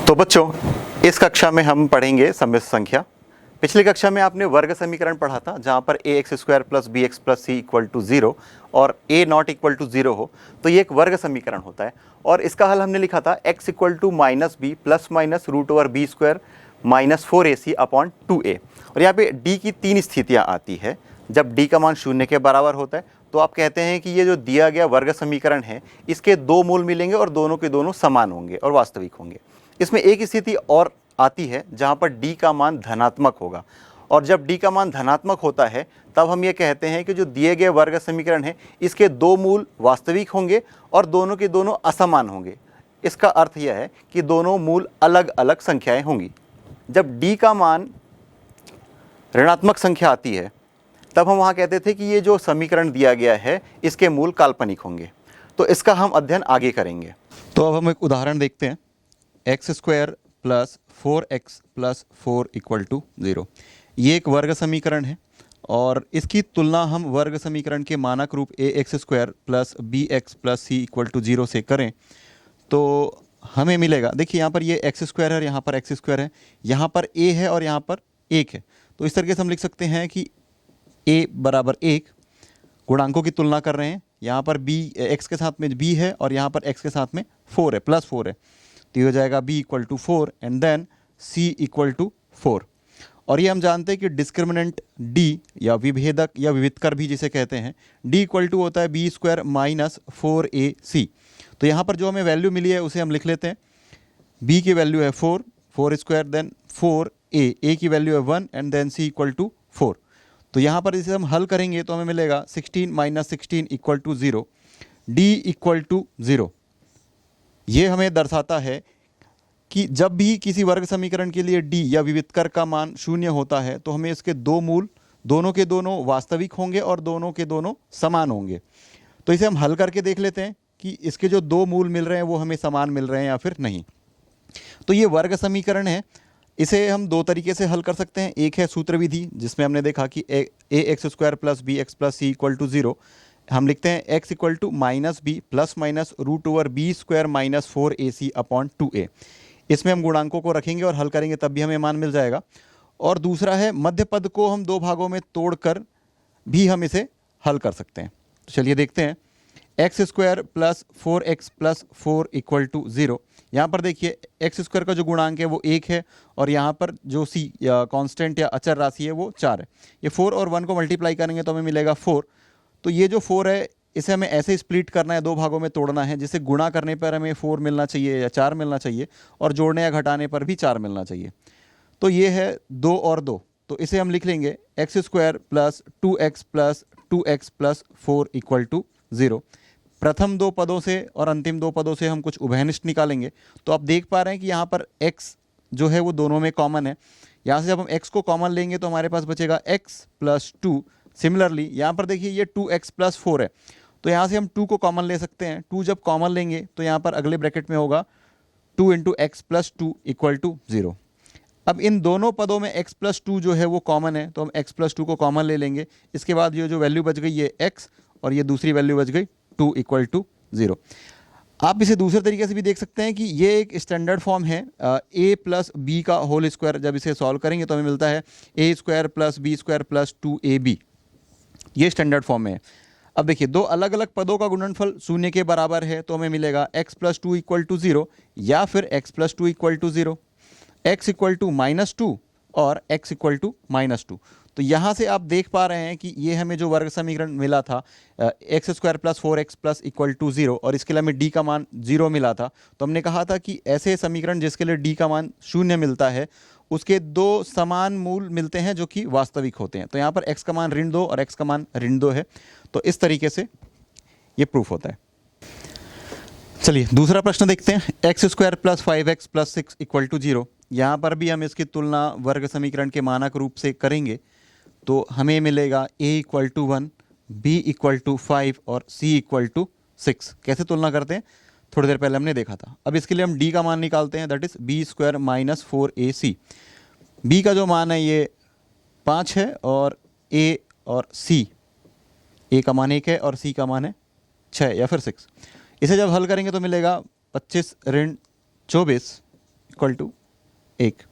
तो बच्चों, इस कक्षा में हम पढ़ेंगे सम्मिश्र संख्या। पिछली कक्षा में आपने वर्ग समीकरण पढ़ा था जहाँ पर A X square plus B X plus C equal to 0 और ए नॉट इक्वल टू 0 हो तो ये एक वर्ग समीकरण होता है। और इसका हल हमने लिखा था X equal to minus B plus minus root over B square minus 4ac upon 2a। और यहाँ पे डी की तीन स्थितियाँ आती है। जब डी का मान 0 के बराबर होता है तो आप कहते हैं कि ये जो दिया गया वर्ग समीकरण है इसके दो मूल मिलेंगे और दोनों के दोनों समान होंगे और वास्तविक होंगे। इसमें एक स्थिति और आती है जहाँ पर d का मान धनात्मक होगा, और जब d का मान धनात्मक होता है तब हम ये कहते हैं कि जो दिए गए वर्ग समीकरण है इसके दो मूल वास्तविक होंगे और दोनों के दोनों असमान होंगे। इसका अर्थ यह है कि दोनों मूल अलग अलग संख्याएं होंगी। जब d का मान ऋणात्मक संख्या आती है तब हम वहाँ कहते थे कि ये जो समीकरण दिया गया है इसके मूल काल्पनिक होंगे। तो इसका हम अध्ययन आगे करेंगे। तो अब हम एक उदाहरण देखते हैं। X square plus 4x plus 4 equal to 0, ये एक वर्ग समीकरण है और इसकी तुलना हम वर्ग समीकरण के मानक रूप A X square plus B X plus C equal to 0 से करें तो हमें मिलेगा, देखिए यहाँ पर ये एक्स स्क्वायर है और यहाँ पर एक्स स्क्वायर है, यहाँ पर a है और यहाँ पर 1 है। तो इस तरीके से हम लिख सकते हैं कि a बराबर 1, गुणांकों की तुलना कर रहे हैं, यहाँ पर b x के साथ में b है और यहाँ पर x के साथ में 4 है, प्लस 4 है, तो ये हो जाएगा b equal to 4 and then c equal to 4। और ये हम जानते हैं कि डिस्क्रिमिनेंट d या विभेदक या विविधकर भी जिसे कहते हैं, d इक्वल टू होता है बी स्क्वायर माइनस 4ac। तो यहाँ पर जो हमें वैल्यू मिली है उसे हम लिख लेते हैं। b की वैल्यू है 4 स्क्वायर देन 4a की वैल्यू है 1 and then c equal to 4। तो यहाँ पर इसे हम हल करेंगे तो हमें मिलेगा 16 minus 16 equal to 0, d equal to 0। ये हमें दर्शाता है कि जब भी किसी वर्ग समीकरण के लिए d या विविधकर का मान 0 होता है तो हमें इसके दो मूल दोनों के दोनों वास्तविक होंगे और दोनों के दोनों समान होंगे। तो इसे हम हल करके देख लेते हैं कि इसके जो दो मूल मिल रहे हैं वो हमें समान मिल रहे हैं या फिर नहीं। तो ये वर्ग समीकरण है, इसे हम दो तरीके से हल कर सकते हैं। एक है सूत्र विधि जिसमें हमने देखा कि A X square plus B X plus C equal to 0, हम लिखते हैं x equal to minus B plus minus root over B square minus 4ac upon 2a। इसमें हम गुणांकों को रखेंगे और हल करेंगे तब भी हमें मान मिल जाएगा। और दूसरा है मध्य पद को हम दो भागों में तोड़कर भी हम इसे हल कर सकते हैं। तो चलिए देखते हैं। X square plus 4x plus 4 equal to 0, यहाँ पर देखिए एक्स स्क्वायर का जो गुणांक है वो 1 है और यहाँ पर जो c या कांस्टेंट या अचर राशि है वो 4 है। ये 4 और 1 को मल्टीप्लाई करेंगे तो हमें मिलेगा 4। तो ये जो 4 है इसे हमें ऐसे स्प्लिट करना है, दो भागों में तोड़ना है, जिसे गुणा करने पर हमें 4 मिलना चाहिए या 4 मिलना चाहिए और जोड़ने या घटाने पर भी 4 मिलना चाहिए। तो ये है 2 और 2, तो इसे हम लिख लेंगे X square plus 2x plus 2x plus 4 equal to 0। प्रथम दो पदों से और अंतिम दो पदों से हम कुछ उभयनिष्ठ निकालेंगे तो आप देख पा रहे हैं कि यहाँ पर x जो है वो दोनों में कॉमन है। यहाँ से जब हम x को कॉमन लेंगे तो हमारे पास बचेगा x प्लस 2। सिमिलरली यहाँ पर देखिए ये 2x प्लस 4 है, तो यहाँ से हम 2 को कॉमन ले सकते हैं। 2 जब कॉमन लेंगे तो यहाँ पर अगले ब्रैकेट में होगा 2 into X plus 2 equal to 0। अब इन दोनों पदों में x प्लस 2 जो है वो कॉमन है तो हम x प्लस 2 को कॉमन ले लेंगे। इसके बाद ये जो वैल्यू बच गई ये x और ये दूसरी वैल्यू बच गई 2 इक्वल टू 0। आप इसे दूसरे तरीके से भी देख सकते हैं कि ये एक स्टैंडर्ड फॉर्म है a प्लस बी का होल स्क्वायर। जब इसे सॉल्व करेंगे तो हमें मिलता है a square plus B square plus 2ab, ये स्टैंडर्ड फॉर्म में है। अब देखिए दो अलग अलग पदों का गुणनफल 0 के बराबर है तो हमें मिलेगा x प्लस 2 इक्वल टू 0 या फिर x plus 2 equal to 0, x equal to minus 2 और x इक्वल टू माइनस 2। तो यहाँ से आप देख पा रहे हैं कि ये हमें जो वर्ग समीकरण मिला था X square plus 4x plus equal to 0 और इसके लिए हमें d का मान 0 मिला था। तो हमने कहा था कि ऐसे समीकरण जिसके लिए d का मान 0 मिलता है उसके दो समान मूल मिलते हैं जो कि वास्तविक होते हैं। तो यहाँ पर x का मान ऋण 2 और x का मान ऋण 2 है। तो इस तरीके से ये प्रूफ होता है। चलिए दूसरा प्रश्न देखते हैं। X square plus 5x plus 6 equal to 0, यहाँ पर भी हम इसकी तुलना वर्ग समीकरण के मानक रूप से करेंगे तो हमें मिलेगा a equal to 1, b equal to 5 और c इक्वल टू 6। कैसे तुलना करते हैं थोड़ी देर पहले हमने देखा था। अब इसके लिए हम d का मान निकालते हैं, that is b square minus 4ac। b का जो मान है ये 5 है और a और c, a का मान 1 है और c का मान है 6 या फिर 6। इसे जब हल करेंगे तो मिलेगा 25 ऋण 24 इक्वल टू 1।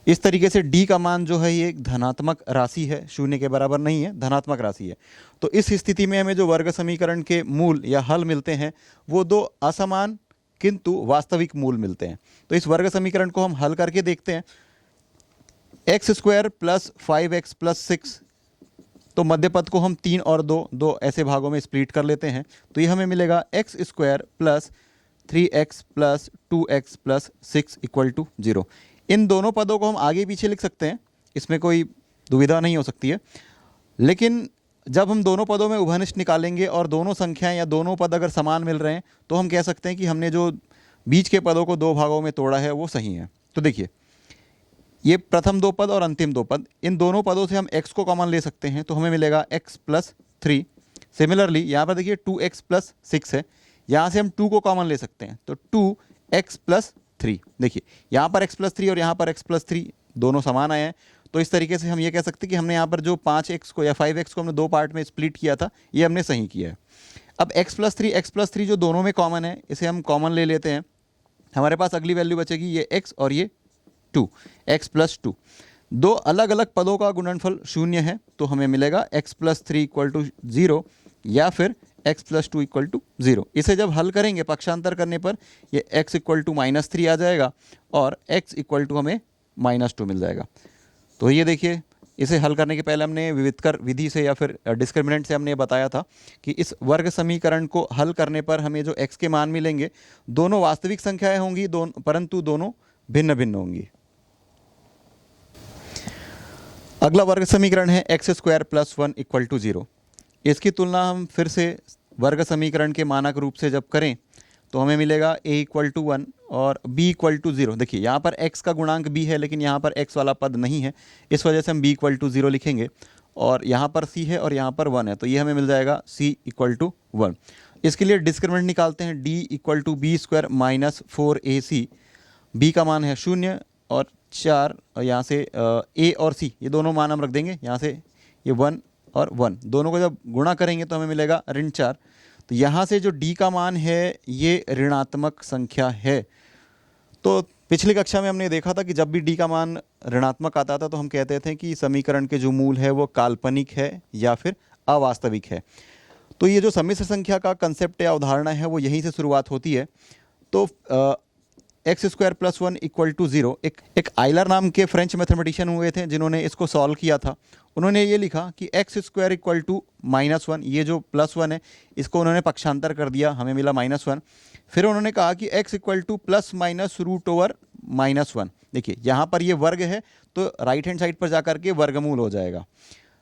इस तरीके से d का मान जो है ये एक धनात्मक राशि है, शून्य के बराबर नहीं है, धनात्मक राशि है। तो इस स्थिति में हमें जो वर्ग समीकरण के मूल या हल मिलते हैं वो दो असमान किंतु वास्तविक मूल मिलते हैं। तो इस वर्ग समीकरण को हम हल करके देखते हैं। X square plus 5x plus 6, तो मध्य पद को हम 3 और 2 ऐसे भागों में स्प्लिट कर लेते हैं। तो ये हमें मिलेगा X square plus 3x plus 2x plus 6 equal to 0। इन दोनों पदों को हम आगे पीछे लिख सकते हैं, इसमें कोई दुविधा नहीं हो सकती है। लेकिन जब हम दोनों पदों में उभयनिष्ठ निकालेंगे और दोनों संख्याएं या दोनों पद अगर समान मिल रहे हैं तो हम कह सकते हैं कि हमने जो बीच के पदों को दो भागों में तोड़ा है वो सही है। तो देखिए, ये प्रथम दो पद और अंतिम दो पद, इन दोनों पदों से हम x को कॉमन ले सकते हैं, तो हमें मिलेगा x प्लस 3। सिमिलरली यहाँ पर देखिए 2x प्लस 6 है, यहाँ से हम 2 को कॉमन ले सकते हैं, तो 2x प्लस 3। देखिए यहाँ पर x प्लस 3 और यहाँ पर x प्लस 3 दोनों समान आए हैं। तो इस तरीके से हम ये कह सकते हैं कि हमने यहाँ पर जो 5x को या 5x को हमने दो पार्ट में स्प्लिट किया था ये हमने सही किया है। अब x प्लस 3 जो दोनों में कॉमन है इसे हम कॉमन ले लेते हैं। हमारे पास अगली वैल्यू बचेगी ये x और ये 2, x प्लस 2। दो अलग अलग पदों का गुणनफल शून्य है, तो हमें मिलेगा x प्लस 3 इक्वल टू 0 या फिर x प्लस 2 इक्वल टू 0। इसे जब हल करेंगे पक्षांतर करने पर ये x इक्वल टू -3 आ जाएगा और x इक्वल टू हमें -2 मिल जाएगा। तो ये देखिए, इसे हल करने के पहले हमने विविधकर विधि से या फिर डिस्क्रिमिनेंट से हमने बताया था कि इस वर्ग समीकरण को हल करने पर हमें जो x के मान मिलेंगे दोनों वास्तविक संख्याएं होंगी, परंतु दोनों भिन्न भिन्न होंगी। अगला वर्ग समीकरण है X square plus 1 equal to 0। इसकी तुलना हम फिर से वर्ग समीकरण के मानक रूप से जब करें तो हमें मिलेगा a इक्वल टू 1 और b इक्वल टू 0। देखिए यहाँ पर x का गुणांक b है लेकिन यहाँ पर x वाला पद नहीं है, इस वजह से हम b इक्वल टू 0 लिखेंगे। और यहाँ पर c है और यहाँ पर 1 है, तो ये हमें मिल जाएगा c इक्वल टू 1। इसके लिए डिस्क्रिमिनेंट निकालते हैं, d equal to B square minus 4ac। b का मान है 0 और 4, यहाँ से a और c ये दोनों मान हम रख देंगे। यहाँ से ये 1 और 1 दोनों को जब गुणा करेंगे तो हमें मिलेगा ऋण 4। तो यहाँ से जो d का मान है ये ऋणात्मक संख्या है। तो पिछली कक्षा में हमने देखा था कि जब भी d का मान ऋणात्मक आता था तो हम कहते थे कि समीकरण के जो मूल है वो काल्पनिक है या फिर अवास्तविक है। तो ये जो सम्मिश्र संख्या का कंसेप्ट या अवधारणा है वो यहीं से शुरुआत होती है। तो X square plus 1 equal to 0, एक आइलर नाम के फ्रेंच मैथमेटिशियन हुए थे जिन्होंने इसको सॉल्व किया था। उन्होंने ये लिखा कि एक्स स्क्वायर इक्वल टू -1, ये जो +1 है इसको उन्होंने पक्षांतर कर दिया, हमें मिला -1। फिर उन्होंने कहा कि x equal to plus minus root over -1। देखिए यहाँ पर ये वर्ग है तो राइट हैंड साइड पर जाकर के वर्गमूल हो जाएगा।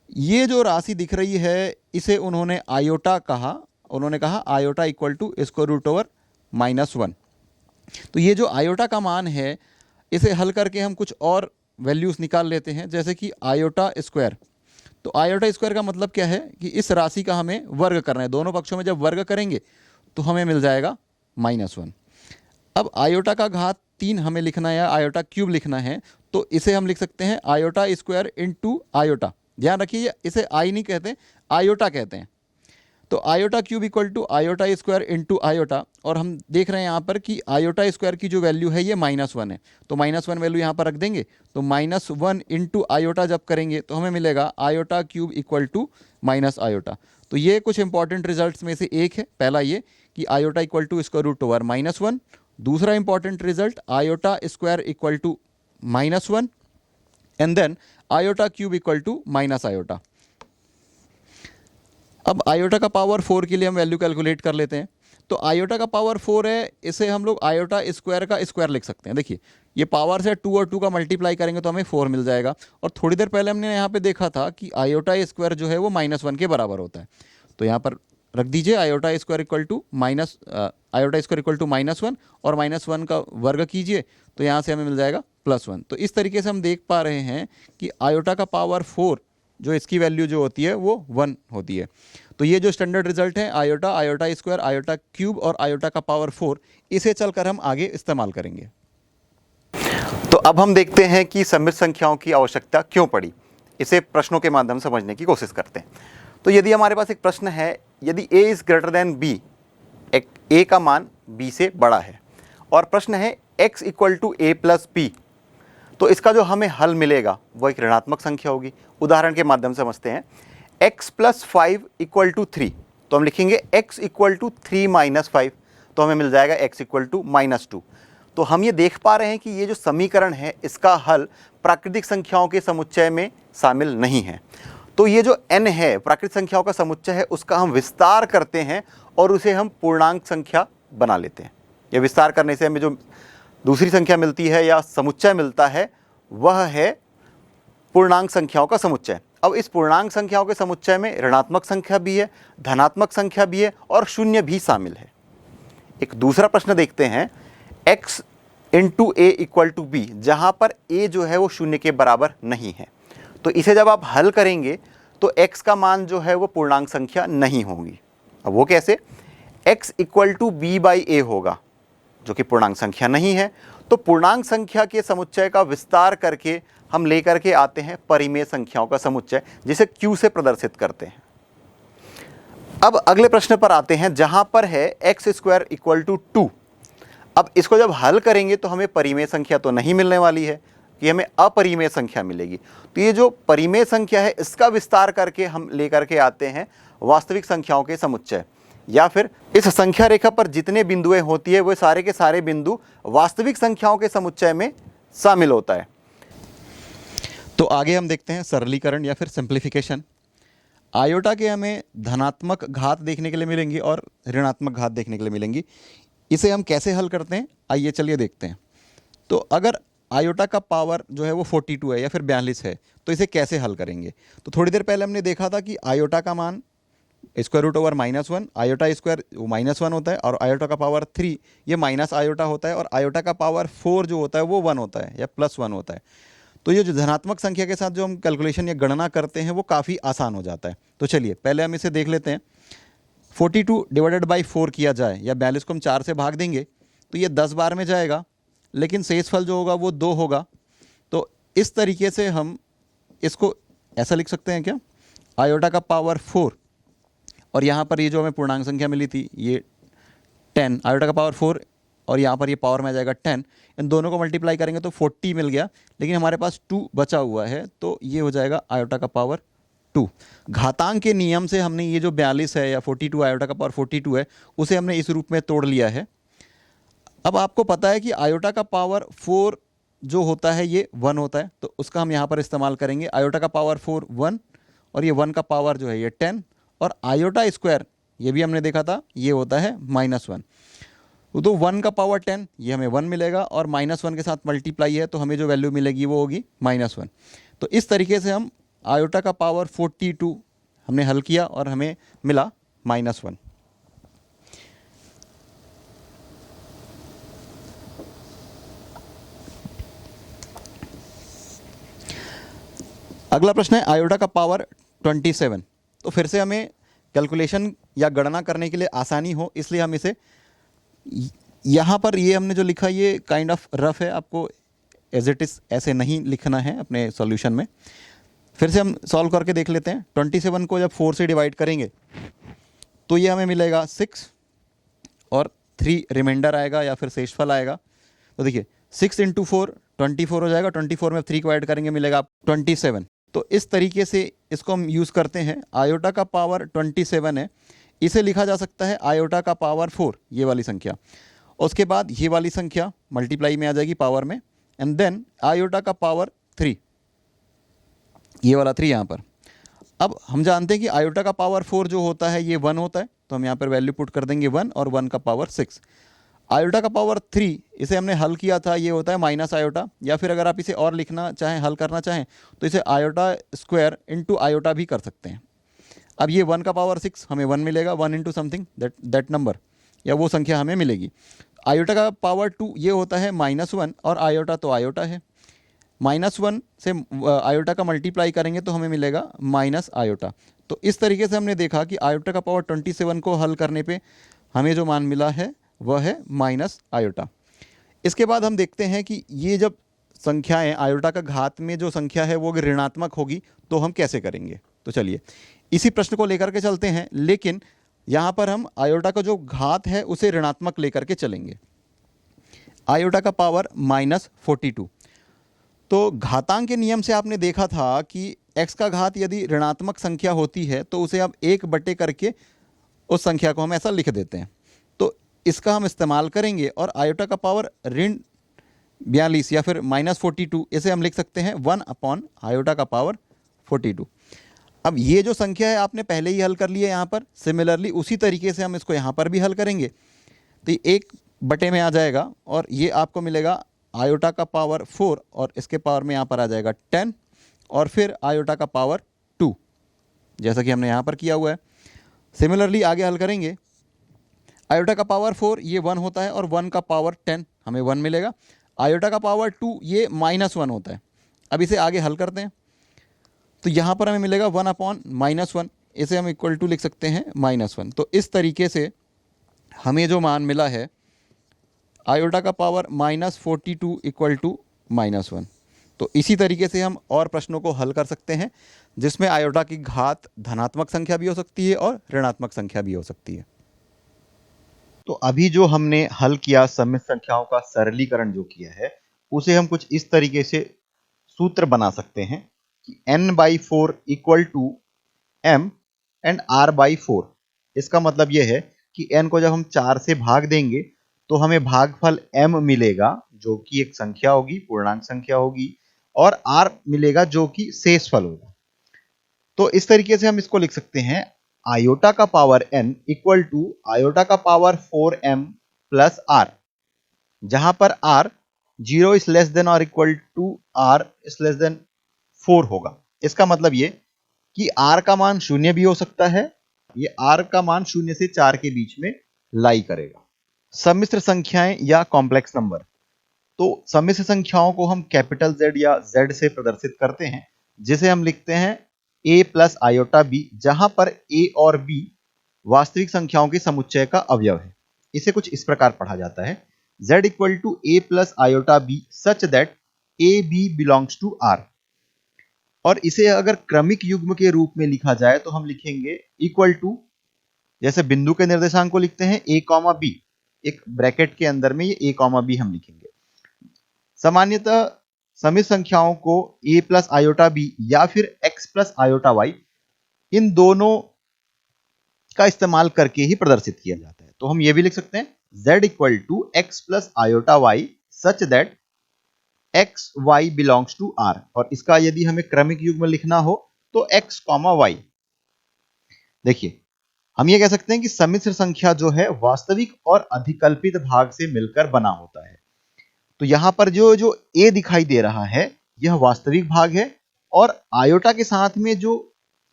ये जो राशि दिख रही है इसे उन्होंने आयोटा कहा। उन्होंने कहा आयोटा इक्वल टू इसको रूट ओवर -1। तो ये जो आयोटा का मान है इसे हल करके हम कुछ और वैल्यूज़ निकाल लेते हैं, जैसे कि आयोटा स्क्वायर। तो आयोटा स्क्वायर का मतलब क्या है कि इस राशि का हमें वर्ग करना है। दोनों पक्षों में जब वर्ग करेंगे तो हमें मिल जाएगा -1। अब आयोटा का घात 3 हमें लिखना है या आयोटा क्यूब लिखना है, तो इसे हम लिख सकते हैं आयोटा स्क्वायर इंटू आयोटा। ध्यान रखिए इसे आई नहीं कहते, आयोटा कहते हैं। तो iota cube equal to iota square into iota, और हम देख रहे हैं यहाँ पर कि आयोटा स्क्वायर की जो वैल्यू है ये -1 है, तो -1 वैल्यू यहाँ पर रख देंगे। तो -1 इंटू आयोटा जब करेंगे तो हमें मिलेगा iota cube equal to minus iota. तो ये कुछ इंपॉर्टेंट रिजल्ट्स में से एक है। पहला ये कि आयोटा इक्वल टू इसका रूट ओवर -1। दूसरा important result iota square equal to -1 and then iota cube equal to minus iota. अब आयोटा का पावर 4 के लिए हम वैल्यू कैलकुलेट कर लेते हैं। तो आयोटा का पावर 4 है, इसे हम लोग आयोटा स्क्वायर का स्क्वायर लिख सकते हैं। देखिए ये पावर से 2 और 2 का मल्टीप्लाई करेंगे तो हमें 4 मिल जाएगा। और थोड़ी देर पहले हमने यहाँ पे देखा था कि आयोटा स्क्वायर जो है वो -1 के बराबर होता है। तो यहाँ पर रख दीजिए आयोटा स्क्वायर इक्वल टू -1 और -1 का वर्ग कीजिए तो यहाँ से हमें मिल जाएगा +1। तो इस तरीके से हम देख पा रहे हैं कि आयोटा का पावर 4 जो इसकी वैल्यू जो होती है वो 1 होती है। तो ये जो स्टैंडर्ड रिजल्ट है iota, iota square, iota cube और आयोटा का पावर 4, इसे चलकर हम आगे इस्तेमाल करेंगे। तो अब हम देखते हैं कि सम्मिश्र संख्याओं की आवश्यकता क्यों पड़ी। इसे प्रश्नों के माध्यम से समझने की कोशिश करते हैं। तो यदि हमारे पास एक प्रश्न है, यदि a is greater than b, a का मान b से बड़ा है, और प्रश्न है x equal to A plus B, तो इसका जो हमें हल मिलेगा वो एक ऋणात्मक संख्या होगी। उदाहरण के माध्यम से समझते हैं, x प्लस 5 इक्वल टू 3, तो हम लिखेंगे x इक्वल टू 3 माइनस 5, तो हमें मिल जाएगा x इक्वल टू -2। तो हम ये देख पा रहे हैं कि ये जो समीकरण है इसका हल प्राकृतिक संख्याओं के समुच्चय में शामिल नहीं है। तो ये जो n है प्राकृतिक संख्याओं का समुच्चय है, उसका हम विस्तार करते हैं और उसे हम पूर्णांक संख्या बना लेते हैं। ये विस्तार करने से हमें जो दूसरी संख्या मिलती है या समुच्चय मिलता है वह है पूर्णांक संख्याओं का समुच्चय। अब इस पूर्णांक संख्याओं के समुच्चय में ऋणात्मक संख्या भी है, धनात्मक संख्या भी है और शून्य भी शामिल है। एक दूसरा प्रश्न देखते हैं, x into A equal to B, जहाँ पर a जो है वो शून्य के बराबर नहीं है। तो इसे जब आप हल करेंगे तो x का मान जो है वो पूर्णांक संख्या नहीं होगी। अब वो कैसे? x equal to B by A होगा, जो कि पूर्णांक संख्या नहीं है। तो पूर्णांक संख्या के समुच्चय का विस्तार करके हम लेकर के आते हैं परिमेय संख्याओं का समुच्चय, जिसे q से प्रदर्शित करते हैं। अब अगले प्रश्न पर आते हैं, जहां पर है एक्स स्क्वायर इक्वल टू 2। अब इसको जब हल करेंगे तो हमें परिमेय संख्या तो नहीं मिलने वाली है, कि हमें अपरिमेय संख्या मिलेगी। तो ये जो परिमेय संख्या है इसका विस्तार करके हम लेकर के आते हैं वास्तविक संख्याओं के समुच्चय, या फिर इस संख्या रेखा पर जितने बिंदुएं होती है वो सारे के सारे बिंदु वास्तविक संख्याओं के समुच्चय में शामिल होता है। तो आगे हम देखते हैं सरलीकरण या फिर सिंप्लीफिकेशन। आयोटा के हमें धनात्मक घात देखने के लिए मिलेंगी और ऋणात्मक घात देखने के लिए मिलेंगी। इसे हम कैसे हल करते हैं, आइए चलिए देखते हैं। तो अगर आयोटा का पावर जो है वो 42 है या फिर 42 है, तो इसे कैसे हल करेंगे? तो थोड़ी देर पहले हमने देखा था कि आयोटा का मान square root over -1, iota square -1 होता है, और आयोटा का पावर 3 ये माइनस आयोटा होता है, और आयोटा का पावर 4 जो होता है वो 1 होता है या +1 होता है। तो ये जो धनात्मक संख्या के साथ जो हम कैलकुलेशन या गणना करते हैं वो काफ़ी आसान हो जाता है। तो चलिए पहले हम इसे देख लेते हैं। 42 डिवाइडेड बाई 4 किया जाए या 42 को हम 4 से भाग देंगे तो ये 10 बार में जाएगा, लेकिन शेषफल जो होगा वो 2 होगा। तो इस तरीके से हम इसको ऐसा लिख सकते हैं क्या, आयोटा का पावर 4 और यहाँ पर ये जो हमें पूर्णांक संख्या मिली थी ये 10, आयोटा का पावर 4 और यहाँ पर ये पावर में आ जाएगा 10, इन दोनों को मल्टीप्लाई करेंगे तो 40 मिल गया, लेकिन हमारे पास 2 बचा हुआ है, तो ये हो जाएगा आयोटा का पावर 2। घातांक के नियम से हमने ये जो 42 है या 42 आयोटा का पावर 42 है उसे हमने इस रूप में तोड़ लिया है। अब आपको पता है कि आयोटा का पावर 4 जो होता है ये 1 होता है, तो उसका हम यहाँ पर इस्तेमाल करेंगे। आयोटा का पावर 4 1 और ये 1 का पावर जो है ये 10, और आयोटा स्क्वायर ये भी हमने देखा था ये होता है -1। तो 1 का पावर 10 ये हमें 1 मिलेगा, और -1 के साथ मल्टीप्लाई है तो हमें जो वैल्यू मिलेगी वो होगी -1। तो इस तरीके से हम आयोटा का पावर 42 हमने हल किया और हमें मिला -1। अगला प्रश्न है आयोटा का पावर 27। तो फिर से हमें कैलकुलेशन या गणना करने के लिए आसानी हो इसलिए हम इसे यहाँ पर ये हमने जो लिखा ये काइंड ऑफ रफ है, आपको एज इट इज़ ऐसे नहीं लिखना है अपने सॉल्यूशन में। फिर से हम सॉल्व करके देख लेते हैं। 27 को जब 4 से डिवाइड करेंगे तो ये हमें मिलेगा 6 और 3 रिमाइंडर आएगा या फिर शेषफल आएगा। तो देखिए 6 × 4 24 हो जाएगा, 24 में 3 को ऐड करेंगे मिलेगा 27। तो इस तरीके से इसको हम यूज़ करते हैं। आयोटा का पावर 27 है, इसे लिखा जा सकता है आयोटा का पावर 4 ये वाली संख्या, उसके बाद ये वाली संख्या मल्टीप्लाई में आ जाएगी पावर में, एंड देन आयोटा का पावर 3 ये वाला 3 यहाँ पर। अब हम जानते हैं कि आयोटा का पावर 4 जो होता है ये 1 होता है, तो हम यहाँ पर वैल्यू पुट कर देंगे 1 और 1 का पावर 6। आयोटा का पावर 3 इसे हमने हल किया था, ये होता है माइनस आयोटा, या फिर अगर आप इसे और लिखना चाहें हल करना चाहें तो इसे आयोटा स्क्वायर इंटू आयोटा भी कर सकते हैं। अब ये 1 का पावर 6 हमें 1 मिलेगा, 1 इंटू समथिंग दैट नंबर या वो संख्या हमें मिलेगी। आयोटा का पावर 2 ये होता है -1 और आयोटा तो आयोटा है, -1 से आयोटा का मल्टीप्लाई करेंगे तो हमें मिलेगा माइनस आयोटा। तो इस तरीके से हमने देखा कि आयोटा का पावर 27 को हल करने पे हमें जो मान मिला है वह है माइनस आयोटा। इसके बाद हम देखते हैं कि ये जब संख्याएं आयोटा का घात में जो संख्या है वो ऋणात्मक होगी तो हम कैसे करेंगे। तो चलिए इसी प्रश्न को लेकर के चलते हैं, लेकिन यहाँ पर हम आयोटा का जो घात है उसे ऋणात्मक लेकर के चलेंगे। आयोटा का पावर -42। तो घातांक के नियम से आपने देखा था कि x का घात यदि ऋणात्मक संख्या होती है तो उसे आप 1 करके उस संख्या को हम ऐसा लिख देते हैं। तो इसका हम इस्तेमाल करेंगे और आयोटा का पावर ऋण 42 या फिर -42, इसे हम लिख सकते हैं 1/आयोटा का पावर 42। अब ये जो संख्या है आपने पहले ही हल कर ली है यहाँ पर, सिमिलरली उसी तरीके से हम इसको यहाँ पर भी हल करेंगे। तो ये 1 में आ जाएगा और ये आपको मिलेगा आयोटा का पावर 4 और इसके पावर में यहाँ पर आ जाएगा 10 और फिर आयोटा का पावर 2, जैसा कि हमने यहाँ पर किया हुआ है। सिमिलरली आगे हल करेंगे, आयोटा का पावर 4 ये 1 होता है और 1 का पावर 10 हमें 1 मिलेगा। आयोटा का पावर 2 ये -1 होता है। अब इसे आगे हल करते हैं तो यहाँ पर हमें मिलेगा 1/-1, इसे हम इक्वल टू लिख सकते हैं -1। तो इस तरीके से हमें जो मान मिला है आयोटा का पावर -42 इक्वल टू -1। तो इसी तरीके से हम और प्रश्नों को हल कर सकते हैं जिसमें आयोटा की घात धनात्मक संख्या भी हो सकती है और ऋणात्मक संख्या भी हो सकती है। तो अभी जो हमने हल किया सम्मिश्र संख्याओं का सरलीकरण जो किया है उसे हम कुछ इस तरीके से सूत्र बना सकते हैं कि n/4 equal to m and r/4। इसका मतलब यह है कि n को जब हम 4 से भाग देंगे तो हमें भागफल m मिलेगा जो कि एक संख्या होगी, पूर्णांक संख्या होगी, और r मिलेगा जो कि शेषफल होगा। तो इस तरीके से हम इसको लिख सकते हैं आयोटा का power n equal to iota का पावर 4m प्लस r, जहां पर r 0 इज लेस देन और equal to r is less than 4 होगा। इसका मतलब ये कि r का मान 0 भी हो सकता है, ये r का मान 0 से 4 के बीच में लाई करेगा। सम्मिश्र संख्याएं या कॉम्प्लेक्स नंबर, तो सम्मिश्र संख्याओं को हम कैपिटल Z या Z से प्रदर्शित करते हैं जिसे हम लिखते हैं a प्लस आयोटा b, जहां पर a और b वास्तविक संख्याओं के समुच्चय का अवयव है। इसे कुछ इस प्रकार पढ़ा जाता है z equal to a plus iota b such that a b belongs to r। और इसे अगर क्रमिक युग्म के रूप में लिखा जाए तो हम लिखेंगे इक्वल टू, जैसे बिंदु के निर्देशांक को लिखते हैं a कॉमा b, एक ब्रैकेट के अंदर में ये a कॉमा b हम लिखेंगे। सामान्यतः सम्मिश्र संख्याओं को a प्लस आयोटा b या फिर x प्लस आयोटा y, इन दोनों का इस्तेमाल करके ही प्रदर्शित किया जाता है। तो हम ये भी लिख सकते हैं z equal to x plus iota y such that x y belongs to r। और इसका यदि हमें क्रमिक युग्म लिखना हो तो x कॉमा y। देखिए हम ये कह सकते हैं कि सम्मिश्र संख्या जो है वास्तविक और अधिकल्पित भाग से मिलकर बना होता है। तो यहां पर जो a दिखाई दे रहा है यह वास्तविक भाग है और आयोटा के साथ में जो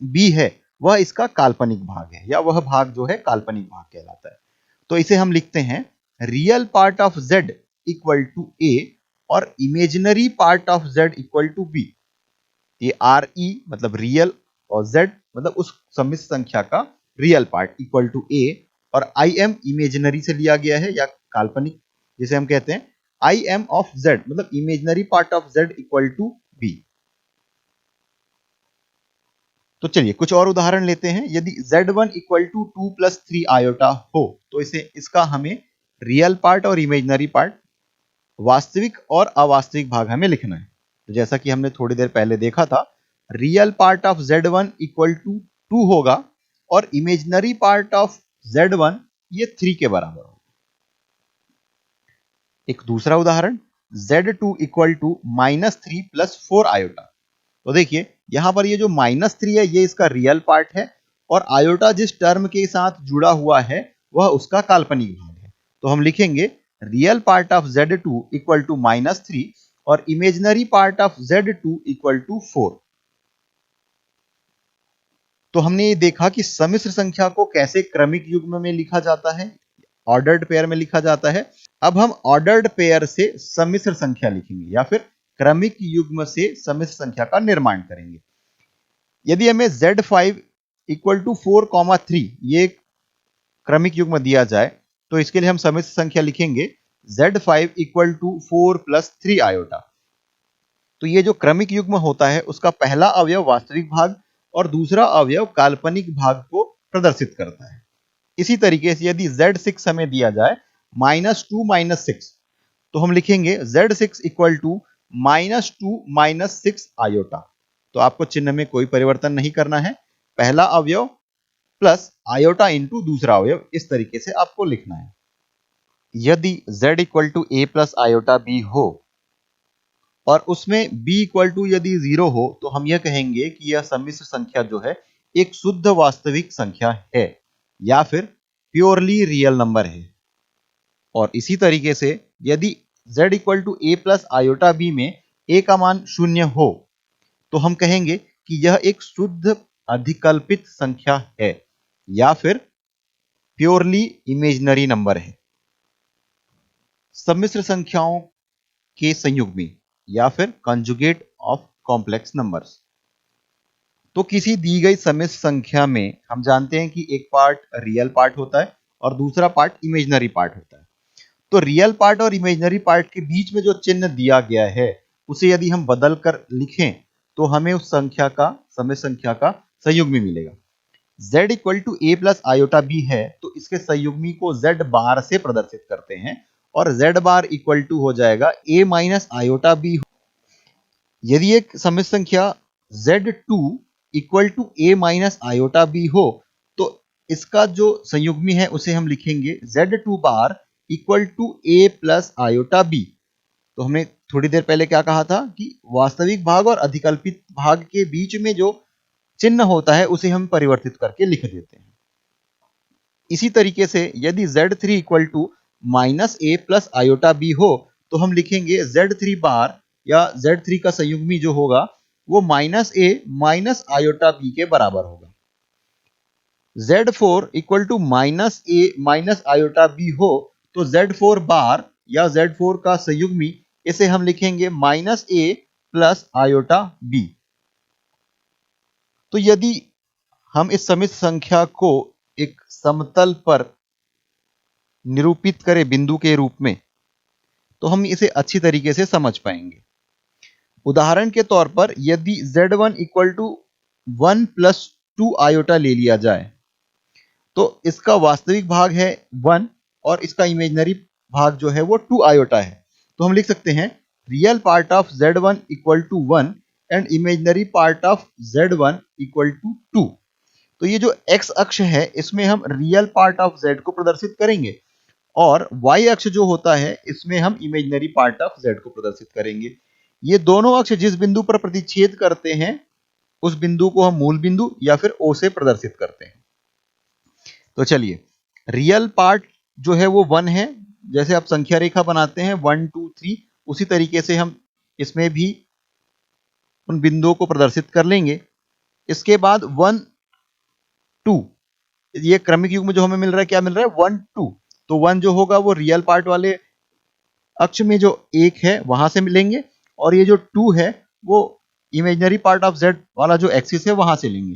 b है वह इसका काल्पनिक भाग है, या वह भाग जो है काल्पनिक भाग कहलाता है। तो इसे हम लिखते हैं real part of z equal to a और imaginary part of z equal to b। ये re मतलब रियल और z मतलब उस सम्मिश्र संख्या का real part equal to a, और im इमेजिनरी से लिया गया है या काल्पनिक, जिसे हम कहते हैं im ऑफ z मतलब imaginary part of z equal to b। तो चलिए कुछ और उदाहरण लेते हैं। यदि z1 equal to 2 plus 3 iota हो तो इसका हमें रियल पार्ट और इमेजिनरी पार्ट, वास्तविक और अवास्तविक भाग हमें लिखना है। तो जैसा कि हमने थोड़ी देर पहले देखा था, real part of z1 equal to 2 होगा और इमेजिनरी पार्ट ऑफ z1 ये 3 के बराबर होगा। एक दूसरा उदाहरण z2 equal to -3 plus 4 iota. तो देखिए यहां पर ये जो -3 है ये इसका रियल पार्ट है और आयोटा जिस टर्म के साथ जुड़ा हुआ है वह उसका काल्पनिक भाग है। तो हम लिखेंगे real part of z2 equal to -3 और imaginary part of z2 equal to 4। तो हमने ये देखा कि सम्मिश्र संख्या को कैसे क्रमिक युग्म में लिखा जाता है, ऑर्डर्ड पेयर में लिखा जाता है। अब हम ऑर्डर्ड पेयर से सम्मिश्र संख्या लिखेंगे या फिर क्रमिक युग्म से सम्मिश्र संख्या का निर्माण करेंगे। यदि हमें z5 इक्वल टू 4,3 ये क्रमिक युग्म दिया जाए तो इसके लिए हम सम्मिश्र संख्या लिखेंगे z5 equal to 4 plus 3 iota. तो ये जो क्रमिक युग्म होता है उसका पहला अवयव वास्तविक भाग और दूसरा अवयव काल्पनिक भाग को प्रदर्शित करता है। इसी तरीके से यदि z6 हमें दिया जाए -2 - 6, तो हम लिखेंगे Z6 इक्वल टू -2 - 6 आयोटा। तो आपको चिन्ह में कोई परिवर्तन नहीं करना है, पहला अवयव प्लस आयोटा इंटू दूसरा अवयव, इस तरीके से आपको लिखना है। यदि Z equal to A plus iota B हो और उसमें B इक्वल टू यदि 0 हो, तो हम यह कहेंगे कि यह सम्मिश्र संख्या जो है एक शुद्ध वास्तविक संख्या है या फिर प्योरली रियल नंबर है। और इसी तरीके से यदि Z equal to A plus iota B में A का मान 0 हो, तो हम कहेंगे कि यह एक शुद्ध अधिकल्पित संख्या है या फिर प्योरली इमेजिनरी नंबर है। सम्मिश्र संख्याओं के संयुग्मी या फिर कंजुगेट ऑफ कॉम्प्लेक्स नंबर्स। तो किसी दी गई सम्मिश्र संख्या में हम जानते हैं कि एक पार्ट रियल पार्ट होता है और दूसरा पार्ट इमेजिनरी पार्ट होता है। तो रियल पार्ट और इमेजिनरी पार्ट के बीच में जो चिन्ह दिया गया है उसे यदि हम बदल कर लिखें तो हमें उस संख्या का, सम्मिश्र संख्या का संयुग्मी मिलेगा। Z equal to A plus iota B है, तो इसके संयुग्मी को Z बार से प्रदर्शित करते हैं और Z बार इक्वल टू हो जाएगा A माइनस आयोटा B। यदि एक सम्मिश्र संख्या Z2 equal to A minus iota B हो, तो इसका जो संयुग्मी है उसे हम लिखेंगे Z2 bar equal to A plus iota B। तो हमने थोड़ी देर पहले क्या कहा था कि वास्तविक भाग और अधिकल्पित भाग के बीच में जो चिन्ह होता है उसे हम परिवर्तित करके लिख देते हैं। इसी तरीके से यदि Z3 equal to minus A plus iota B हो, तो हम लिखेंगे Z3 बार या Z3 का संयुग्मी जो होगा वो minus A minus iota B के बराबर होगा। Z4 equal to minus A minus iota B हो, तो Z4 बार या Z4 का संयुग्मी इसे हम लिखेंगे minus A plus iota B। तो यदि हम इस सम्मिश्र संख्या को एक समतल पर निरूपित करें बिंदु के रूप में, तो हम इसे अच्छी तरीके से समझ पाएंगे। उदाहरण के तौर पर यदि Z1 equal to 1 plus 2 iota ले लिया जाए, तो इसका वास्तविक भाग है 1 और इसका इमेजिनरी भाग जो है वो 2 आयोटा है। तो हम लिख सकते हैं real part of Z1 equal to 1 and imaginary part of Z1 equal to 2। तो ये जो x अक्ष है इसमें हम रियल पार्ट ऑफ Z को प्रदर्शित करेंगे और y अक्ष जो होता है इसमें हम इमेजिनरी पार्ट ऑफ Z को प्रदर्शित करेंगे। ये दोनों अक्ष जिस बिंदु पर प्रतिच्छेद करते हैं उस बिंदु को हम मूल बिंदु या फिर O से प्रदर्शित करते हैं। तो चलिए, रियल पार्ट जो है वो 1 है, जैसे आप संख्या रेखा बनाते हैं 1 2 3, उसी तरीके से हम इसमें भी उन बिंदुओं को प्रदर्शित कर लेंगे। इसके बाद 1 2, ये क्रमिक युग में जो हमें मिल रहा है क्या मिल रहा है 1 2। तो 1 जो होगा वो रियल पार्ट वाले अक्ष में जो 1 है वहां से मिलेंगे और ये जो 2 है वो इमेजिनरी पार्ट ऑफ Z वाला जो एक्सिस है वहां से लेंगे।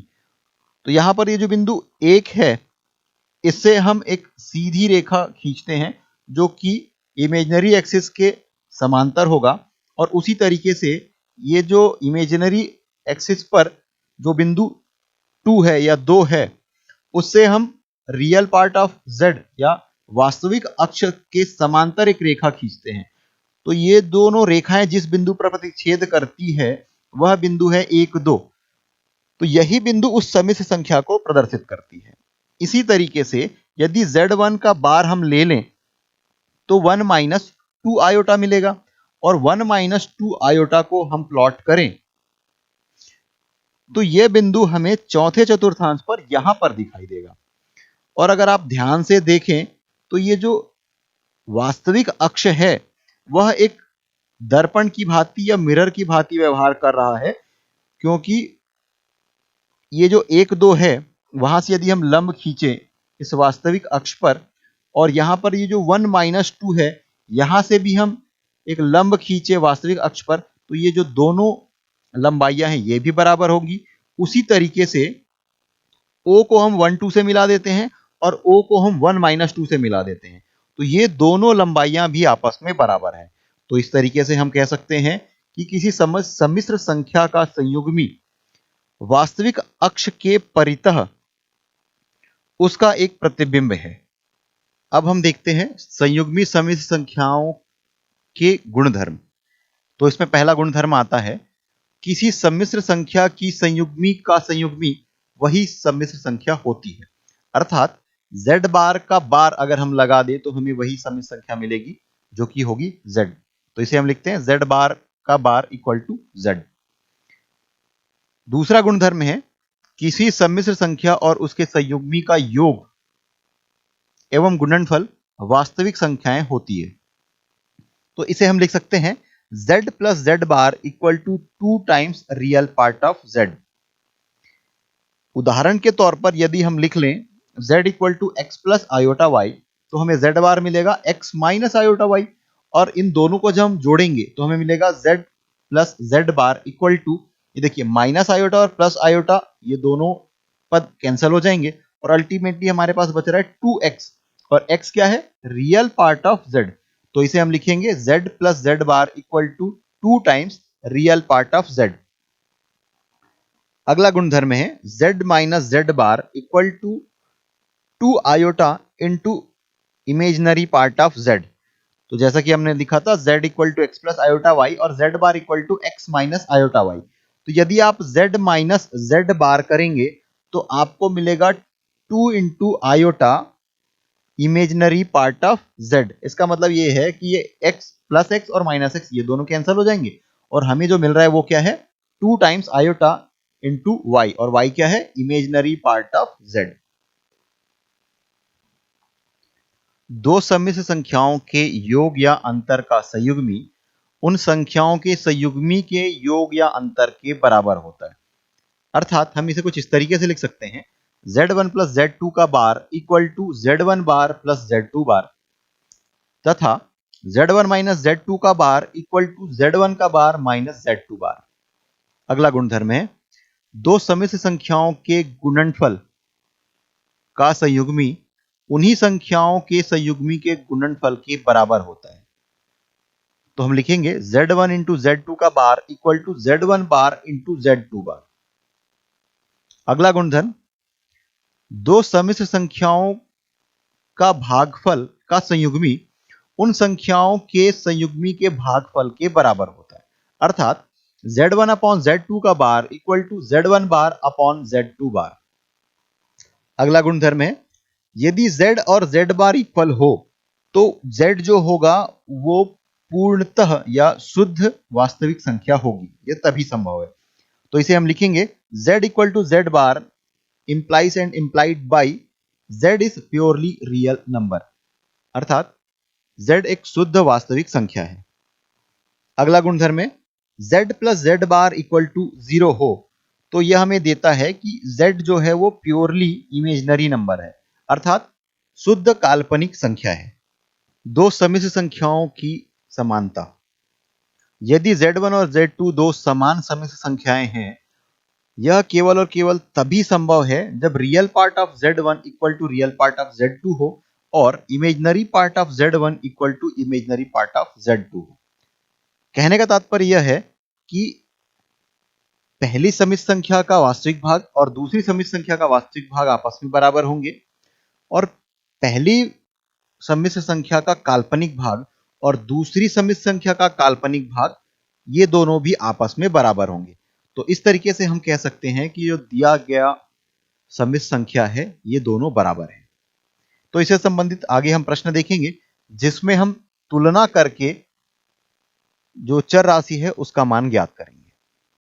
तो यहां पर ये जो बिंदु 1 है इससे हम एक सीधी रेखा खींचते हैं जो कि इमेजिनरी एक्सिस के समांतर होगा और उसी तरीके से ये जो इमेजिनरी एक्सिस पर जो बिंदु 2 है या 2 है उससे हम रियल पार्ट ऑफ Z या वास्तविक अक्ष के समांतर एक रेखा खींचते हैं। तो ये दोनों रेखाएं जिस बिंदु पर प्रतिच्छेद करती है वह बिंदु है 1 2। तो यही बिंदु उस सम्मिश्र संख्या को प्रदर्शित करती है। इसी तरीके से यदि Z1 का बार हम ले लें तो 1 माइनस 2 आयोटा मिलेगा और 1 माइनस 2 आयोटा को हम प्लॉट करें तो यह बिंदु हमें चौथे चतुर्थांश पर यहां पर दिखाई देगा। और अगर आप ध्यान से देखें तो ये जो वास्तविक अक्ष है वह एक दर्पण की भांति या मिरर की भांति व्यवहार कर रहा है, क्योंकि ये जो 1 2 है वहां से यदि हम लंब खींचे इस वास्तविक अक्ष पर और यहां पर ये जो 1 माइनस 2 है यहां से भी हम एक लंब खींचे वास्तविक अक्ष पर, तो ये जो दोनों लंबाइयां हैं ये भी बराबर होगी। उसी तरीके से O को हम 1 2 से मिला देते हैं और O को हम 1 माइनस 2 से मिला देते हैं, तो ये दोनों लंबाइयां भी आपस में बराबर है। तो इस तरीके से हम कह सकते हैं कि किसी सम्मिश्र संख्या का संयुग्मी वास्तविक अक्ष के परितः उसका एक प्रतिबिंब है। अब हम देखते हैं संयुग्मी सम्मिश्र संख्याओं के गुणधर्म। तो इसमें पहला गुणधर्म आता है, किसी सम्मिश्र संख्या की संयुग्मी का संयुग्मी वही सम्मिश्र संख्या होती है। अर्थात z बार का बार अगर हम लगा दे तो हमें वही सम्मिश्र संख्या मिलेगी जो कि होगी z। तो इसे हम लिखते हैं z बार का बार इक्वल टू z। दूसरा गुणधर्म है, किसी सम्मिश्र संख्या और उसके संयुग्मी का योग एवं गुणनफल वास्तविक संख्याएं होती है। तो इसे हम लिख सकते हैं z plus z bar equal to 2 times real part of z। उदाहरण के तौर पर यदि हम लिख लें z equal to x plus iota y, तो हमें z बार मिलेगा x माइनस आयोटा वाई, और इन दोनों को जब हम जोड़ेंगे तो हमें मिलेगा z plus z bar equal to, ये देखिए माइनस आयोटा और प्लस आयोटा ये दोनों पद कैंसिल हो जाएंगे और अल्टीमेटली हमारे पास बच रहा है 2x, और x क्या है, रियल पार्ट ऑफ z। तो इसे हम लिखेंगे z plus z bar equal to 2 times real part of z। अगला गुणधर्म है z minus z bar equal to 2 iota into imaginary part of z। तो जैसा कि हमने लिखा था z equal to x plus iota y और z bar equal to x minus iota y. तो यदि आप z माइनस z बार करेंगे तो आपको मिलेगा 2 into iota imaginary part of z। इसका मतलब ये है कि ये x प्लस एक्स और माइनस एक्स ये दोनों कैंसिल हो जाएंगे और हमें जो मिल रहा है वो क्या है, 2 टाइम्स आयोटा इंटू वाई, और y क्या है, इमेजनरी पार्ट ऑफ z। दो सम्मिश्र संख्याओं के योग या अंतर का संयुग्मी उन संख्याओं के संयुग्मी के योग या अंतर के बराबर होता है। अर्थात हम इसे कुछ इस तरीके से लिख सकते हैं, z1 प्लस z2 का bar equal to z1 bar plus z2 bar, तथा z1 माइनस z2 का बार इक्वल टू z1 का बार माइनस z2 बार। अगला गुणधर्म है, दो सम्मिश्र संख्याओं के गुणनफल का संयुग्मी उन्हीं संख्याओं के संयुग्मी के गुणनफल के बराबर होता है। तो हम लिखेंगे z1 इंटू z2 का bar equal to z1 bar into z2 bar. अगला गुणधर्म, दो सम्मिश्र संख्याओं का भागफल का संयुग्मी उन संख्याओं के संयुग्मी के भागफल के बराबर होता है। अर्थात z1 अपॉन z2 का bar equal to z1 bar upon z2 bar. अगला गुणधर्म है, यदि z और z बार इक्वल हो तो z जो होगा वो पूर्णतः या शुद्ध वास्तविक संख्या होगी, यह तभी संभव है। तो इसे हम लिखेंगे z equal to z bar implies and implied by z is purely real number। अर्थात z एक शुद्ध वास्तविक संख्या है। अगला गुणधर्म है, z plus z bar equal to 0 हो तो यह हमें देता है कि z जो है वो प्योरली इमेजनरी नंबर है, अर्थात शुद्ध काल्पनिक संख्या है। दो सम्मिश्र संख्याओं की समानता, यदि z1 और z2 दो समान सम्मिश्र संख्याएं हैं, यह केवल और केवल तभी संभव है जब real part of z1 equal to real part of z2 हो और imaginary part of z1 equal to imaginary part of z2 हो। कहने का तात्पर्य यह है कि पहली सम्मिश्र संख्या का वास्तविक भाग और दूसरी सम्मिश्र संख्या का वास्तविक भाग आपस में बराबर होंगे, और पहली सम्मिश्र संख्या का काल्पनिक भाग और दूसरी सम्मिश्र संख्या का काल्पनिक भाग ये दोनों भी आपस में बराबर होंगे। तो इस तरीके से हम कह सकते हैं कि जो दिया गया सम्मिश्र संख्या है ये दोनों बराबर हैं। तो इससे संबंधित आगे हम प्रश्न देखेंगे जिसमें हम तुलना करके जो चर राशि है उसका मान ज्ञात करेंगे।